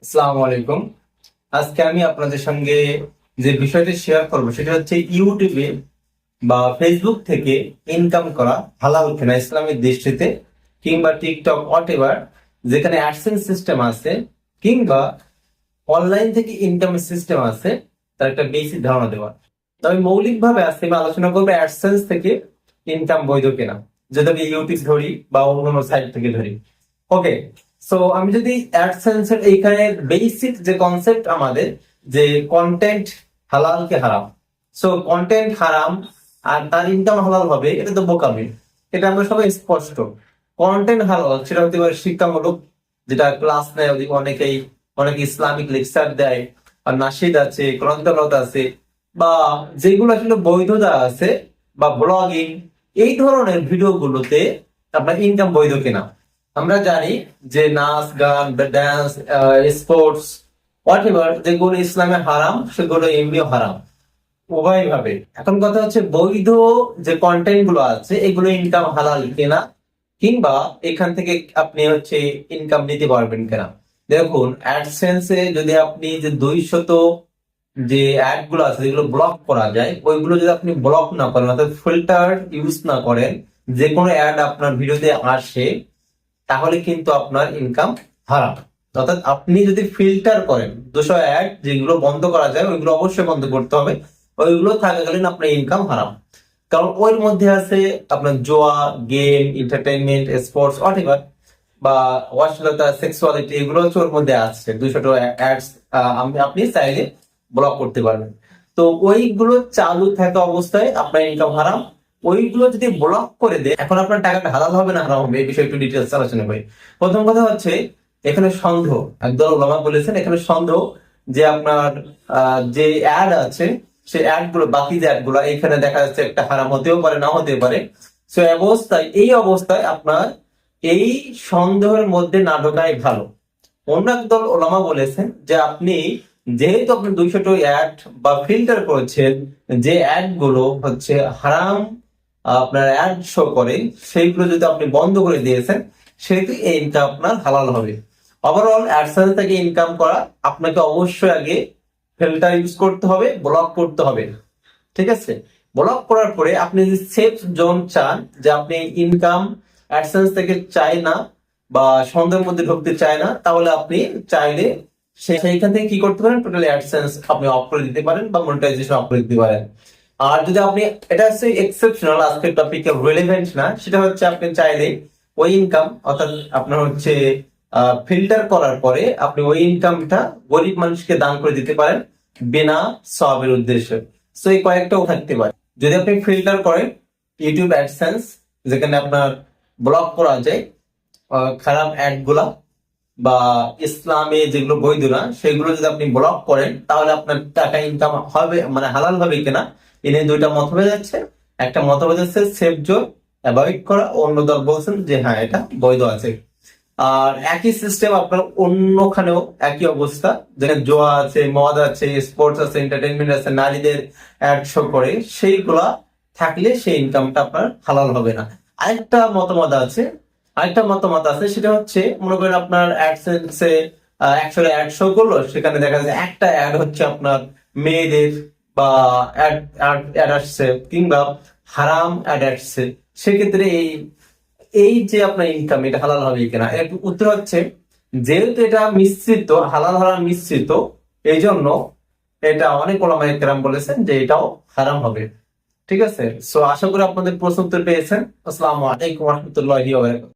আসসালামু আলাইকুম। আজকে আমি আপনাদের সঙ্গে যে বিষয়টি শেয়ার করবো সেটা হচ্ছে ইউটিউবে বা ফেসবুক থেকে ইনকাম করা হালাল কিনা ইসলামের দৃষ্টিতে, কিংবা টিকটক হোয়াট এভার যেখানে অ্যাডসেন্স সিস্টেম আছে কিংবা অনলাইন থেকে ইনকামের সিস্টেম আছে, তার একটা বেসিক ধারণা দেওয়া। তবে মৌলিকভাবে আজকে আমি আলোচনা করবো অ্যাডসেন্স থেকে ইনকাম বৈধ কিনা, যদি আমি ইউটিউব ধরি বা অন্যান্য সাইট থেকে ধরি। ওকে, সো আমি যদি অ্যাডসেন্স এর এইখানে বেসিক যে কনসেপ্ট আমাদের, যে কন্টেন্ট হালাল কে হারাম। সো কন্টেন্ট হারাম আর তার ইনকাম হালাল হবে, এটা তো বোকামি, এটা আমরা সবাই স্পষ্ট। কন্টেন্ট হালাল সেটা হতে পারে শিক্ষামূলক, যেটা ক্লাস নেয় অনেকেই, অনেকে ইসলামিক লেকচার দেয়, আর নাশিদ আছে, গ্রন্থপাঠ আছে, বা যেগুলো আসলে বৈধতা আছে, বা ব্লগিং, এই ধরনের ভিডিও গুলোতে আপনার ইনকাম বৈধ কিনা। আমরা জানি যে নাচ গান, ড্যান্স, স্পোর্টস হোয়াট এভার যেগুলো ইসলামে হারাম সেগুলো এমনিও হারাম, উভয় ভাবে। এখন কথা হচ্ছে বৈধ যে কন্টেন্ট গুলো আছে এগুলো ইনকাম হালাল কিনা, কিংবা এখান থেকে আপনি হচ্ছে ইনকাম নিতে পারবেন কিনা। দেখুন, অ্যাডসেন্সে যদি আপনি যে 200 যে অ্যাড গুলো আছে যেগুলো ব্লক করা যায়, ওইগুলো যদি আপনি ব্লক না করেন, অর্থাৎ ফিল্টার ইউজ না করেন, যে কোনো অ্যাড আপনার ভিডিওতে আসে, তাহলে কিন্তু আপনার ইনকাম হারাম। অর্থাৎ আপনি যদি ফিল্টার করেন 200 অ্যাড যেগুলো বন্ধ করা যায়, ওইগুলো অবশ্যই বন্ধ করতে হবে। ওইগুলো থাকাকালীন আপনার ইনকাম হারাম, কারণ ওর মধ্যে আছে আপনার জোয়া, গেম, এন্টারটেইনমেন্ট, স্পোর্টস হোয়াটএভার, বা অশ্লীলতা, সেক্সুয়ালিটি, এগুলো হচ্ছে ওর মধ্যে আছে 200 অ্যাডস। আপনি চাইলে ব্লক করতে পারবেন। তো ওইগুলো চালু থাকা অবস্থায় আপনার ইনকাম হারাম। ওইগুলো যদি ব্লক করে দেয়, এখন আপনার টাকাটা হালাল হবে না হারাম হবে, এই বিষয়ে একটু ডিটেলস আলোচনা করি। প্রথম কথা হচ্ছে এখানে সন্দেহ, একদল ওলামা বলেছেন এখানে সন্দেহ, যে আপনার যে অ্যাড আছে সেই অ্যাড গুলো, বাকি যে অ্যাড গুলো এখানে দেখা যাচ্ছে একটা হারাম হতেও পারে, না হতে পারে। সো এই অবস্থায় আপনার এই সন্দেহের মধ্যে না ঢোকাই ভালো। অন্য একদল ওলামা বলেছেন যে আপনি যেহেতু আপনি 200 অ্যাড বা ফিল্টার করেছেন, যে অ্যাড গুলো হচ্ছে হারাম আপনার অ্যাড শো করে, সেইগুলো যদি আপনি বন্ধ করে দিয়েছেন, সেহেতু এই ইনকাম আপনার হালাল হবে। ওভারঅল অ্যাডসেন্স থেকে ইনকাম করা আপনাকে অবশ্যই আগে ফিল্টার ইউজ করতে হবে, ব্লক করতে হবে। ঠিক আছে, ব্লক করার পরে আপনি যদি সেফ জোন চান, যে আপনি ইনকাম অ্যাডসেন্স থেকে চাই না বা সন্দেহের মধ্যে ঢুকতে চায় না, তাহলে আপনি চাইলে সেইখান থেকে কি করতে পারেন, টোটালি অ্যাডসেন্স আপনি অফ করে দিতে পারেন বা মনিটাইজেশন অফ করে দিতে পারেন। আর যদি আপনি, এটা হচ্ছে এক্সেপশনাল, আজকের টপিকে রিলেভেন্ট না, সেটা হচ্ছে আপনি চাইলে ওই ইনকাম, অর্থাৎ আপনার হচ্ছে ফিল্টার করার পরে আপনি ওই ইনকামটা গরিব মানুষকে দান করে দিতে পারেন বিনা সওয়াবের উদ্দেশ্যে। সো এই কয়েকটাও থাকতে পারে। যদি আপনি ফিল্টার করেন ইউটিউব অ্যাডসেন্স, যেখানে আপনার ব্লক করা যায় খারাপ অ্যাড গুলা, বা ইসলামে যেগুলো বৈধ না সেগুলো যদি আপনি ব্লক করেন, তাহলে আপনার টাকা ইনকাম হবে, মানে হালাল হবে কিনা, এ নিয়ে দুইটা মতভেদ আছে। একটা মতভেদ আছে সেফ জোন অ্যাভয়েড করা, অন্য দল বলছেন যে হ্যাঁ এটা বৈধ আছে। আর একই সিস্টেম আপনার অন্যখানেও একই অবস্থা, যেখানে জোয়া আছে, মদ আছে, স্পোর্টস আছে, এন্টারটেইনমেন্ট আছে, নারীদের অ্যাড শো করে, সেইগুলা থাকলে সেই ইনকামটা আপনার হালাল হবে না। আরেকটা মতামত আছে, সেটা হচ্ছে মনে করেন আপনার অ্যাডসেন্সে 100 অ্যাড শো করলো, সেখানে দেখা যায় একটা অ্যাড হচ্ছে আপনার মেয়েদের, বা অ্যাড আসছে, কিংবা হারাম অ্যাড আসছে, সেক্ষেত্রে এই এই যে আপনার ইনকাম, এটা হালাল হবে কিনা, এর উত্তর হচ্ছে যেহেতু এটা মিশ্রিত, হালাল হারাম মিশ্রিত, এই জন্য এটা অনেক ওলামায়ে কেরাম বলেছেন যে এটাও হারাম হবে। ঠিক আছে, সো আশা করি আপনাদের প্রশ্ন উত্তর পেয়েছেন। আসসালামু আলাইকুম ওয়া রাহমাতুল্লাহি ওয়া বারাকাতুহু।